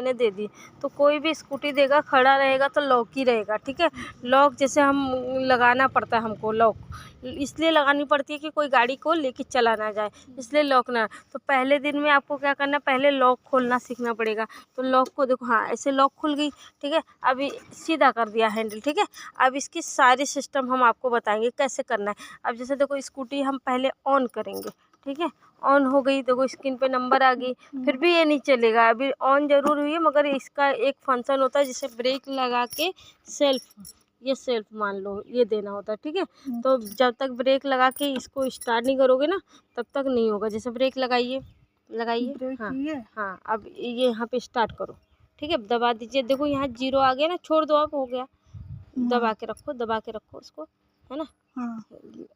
मैंने दे दी। तो कोई भी स्कूटी देगा खड़ा रहेगा तो लॉक ही रहेगा, ठीक है। लॉक जैसे हम लगाना पड़ता है, हमको लॉक इसलिए लगानी पड़ती है कि कोई गाड़ी को लेके चला ना जाए, इसलिए लॉक ना। तो पहले दिन में आपको क्या करना, पहले लॉक खोलना सीखना पड़ेगा। तो लॉक को देखो, हाँ ऐसे लॉक खुल गई, ठीक है। अभी सीधा कर दिया हैंडल, ठीक है। अब इसकी सारी सिस्टम हम आपको बताएंगे कैसे करना है। अब जैसे देखो स्कूटी हम पहले ऑन करेंगे, ठीक है। ऑन हो गई, देखो स्क्रीन पे नंबर आ गई, फिर भी ये नहीं चलेगा। अभी ऑन जरूर हुई है, मगर इसका एक फंक्शन होता है जिसे ब्रेक लगा के सेल्फ मान लो ये देना होता है, ठीक है। तो जब तक ब्रेक लगा के इसको स्टार्ट नहीं करोगे ना, तब तक नहीं होगा। जैसे ब्रेक लगाइए, हाँ हाँ। अब ये यहाँ पे स्टार्ट करो, ठीक है। दबा दीजिए, देखो यहाँ 0 आ गया ना, छोड़ दो, अब हो गया। दबा के रखो उसको, है ना।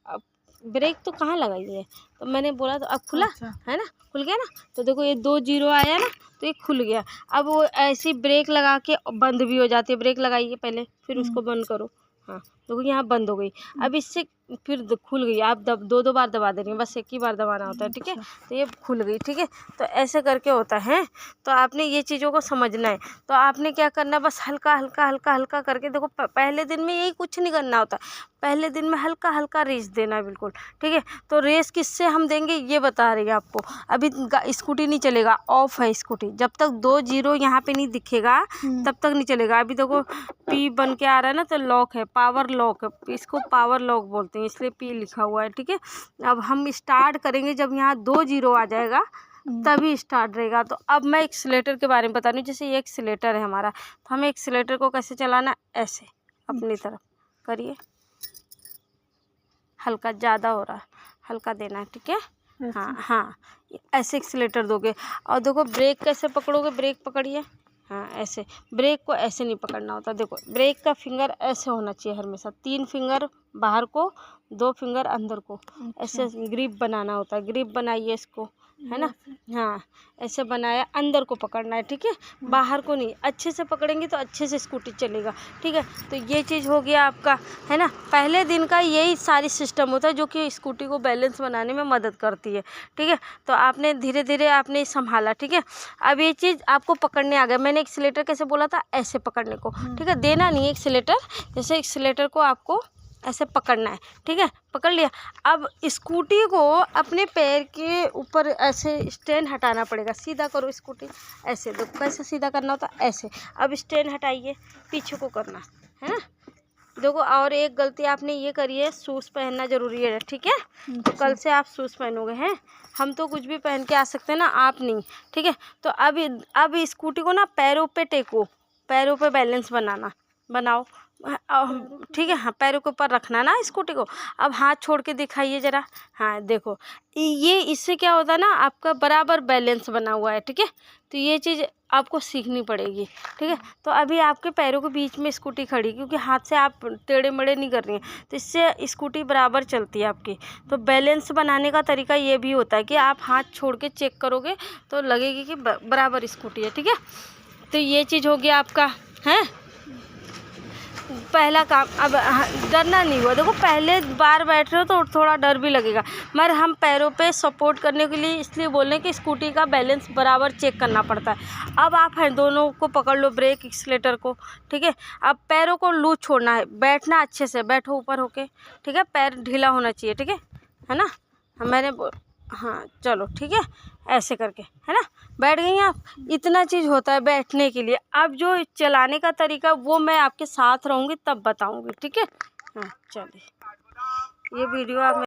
अब ब्रेक तो कहाँ लगाई है, तो मैंने बोला तो अब खुला, है ना, खुल गया ना। तो देखो ये 2 0 आया ना, तो ये खुल गया। अब वो ऐसी ब्रेक लगा के बंद भी हो जाती है। ब्रेक लगाइए पहले, फिर उसको बंद करो, हाँ देखो यहाँ बंद हो गई। अब इससे फिर खुल गई। आप दो बार दबा दे रही हैं, बस एक ही बार दबाना होता है, ठीक है। तो ये खुल गई, ठीक है। तो ऐसे करके होता है। तो आपने ये चीज़ों को समझना है। तो आपने क्या करना है, बस हल्का हल्का करके देखो। पहले दिन में यही कुछ नहीं करना होता, पहले दिन में हल्का हल्का रेस देना है, बिल्कुल, ठीक है। तो रेस किससे हम देंगे ये बता रही है आपको। अभी स्कूटी नहीं चलेगा, ऑफ है स्कूटी। जब तक 2 0 यहाँ पे नहीं दिखेगा तब तक नहीं चलेगा। अभी देखो पी बन के आ रहा है ना, तो लॉक है, पावर लॉक है, इसको पावर लॉक बोलते हैं, इसलिए पी लिखा हुआ है, ठीक है। अब हम स्टार्ट करेंगे जब यहाँ 2 0 आ जाएगा तभी स्टार्ट रहेगा। तो अब मैं एक्सीलेटर के बारे में बता रही हूँ। जैसे ये एक्सीलेटर है हमारा, तो हमें एक्सीलेटर को कैसे चलाना, ऐसे अपनी तरफ करिए, हल्का ज़्यादा हो रहा है, हल्का देना है, ठीक है। हाँ ऐसे एक्सीलेटर दोगे। और देखो ब्रेक कैसे पकड़ोगे, ब्रेक पकड़िए, हाँ ऐसे। ब्रेक को ऐसे नहीं पकड़ना होता, देखो ब्रेक का फिंगर ऐसे होना चाहिए हमेशा, 3 फिंगर बाहर को, 2 फिंगर अंदर को, ऐसे ग्रिप बनाना होता है। ग्रिप बनाइए इसको, है ना, हाँ ऐसे बनाया, अंदर को पकड़ना है, ठीक है, बाहर को नहीं। अच्छे से पकड़ेंगे तो अच्छे से स्कूटी चलेगा, ठीक है। तो ये चीज़ हो गया आपका, है ना। पहले दिन का यही सारी सिस्टम होता है जो कि स्कूटी को बैलेंस बनाने में मदद करती है, ठीक है। तो आपने धीरे धीरे आपने संभाला, ठीक है। अब ये चीज़ आपको पकड़ने आ गया। मैंने एक्सीलेटर कैसे बोला था, ऐसे पकड़ने को, ठीक है। देना नहीं है एक्सीलेटर, जैसे एक्सीलेटर को आपको ऐसे पकड़ना है, ठीक है। पकड़ लिया। अब स्कूटी को अपने पैर के ऊपर ऐसे स्टैंड हटाना पड़ेगा। सीधा करो स्कूटी, ऐसे देखो कैसे सीधा करना होता, ऐसे। अब स्टैंड हटाइए, पीछे को करना है ना। देखो और एक गलती आपने ये करी है, शूज़ पहनना जरूरी है, ठीक है। तो कल से आप शूज़ पहनोगे, हैं। हम तो कुछ भी पहन के आ सकते हैं ना, आप नहीं, ठीक है। तो अब स्कूटी को ना पैरों पे टेको, पैरों पे बैलेंस बनाओ, ठीक है। हाँ पैरों के ऊपर रखना ना स्कूटी को। अब हाथ छोड़ के दिखाइए ज़रा, हाँ देखो ये इससे क्या होता है ना, आपका बराबर बैलेंस बना हुआ है, ठीक है। तो ये चीज़ आपको सीखनी पड़ेगी, ठीक है। तो अभी आपके पैरों के बीच में स्कूटी खड़ी, क्योंकि हाथ से आप टेढ़े मेढ़े नहीं कर रही हैं, तो इससे स्कूटी बराबर चलती है आपकी। तो बैलेंस बनाने का तरीका ये भी होता है कि आप हाथ छोड़ के चेक करोगे तो लगेगी कि बराबर स्कूटी है, ठीक है। तो ये चीज़ हो गया आपका, है पहला काम। अब डरना नहीं हुआ, देखो पहले बार बैठ रहे हो तो थोड़ा डर भी लगेगा, मगर हम पैरों पे सपोर्ट करने के लिए इसलिए बोल रहे हैं कि स्कूटी का बैलेंस बराबर चेक करना पड़ता है। अब आप हैं दोनों को पकड़ लो, ब्रेक एक्सीलेटर को, ठीक है। अब पैरों को लूज छोड़ना है, बैठना अच्छे से, बैठो ऊपर होके, ठीक है। पैर ढीला होना चाहिए, ठीक है ना। हाँ चलो ठीक है, ऐसे करके, है ना। बैठ गई आप, इतना चीज़ होता है बैठने के लिए। अब जो चलाने का तरीका वो मैं आपके साथ रहूँगी तब बताऊँगी, ठीक है। हाँ चलिए, ये वीडियो आप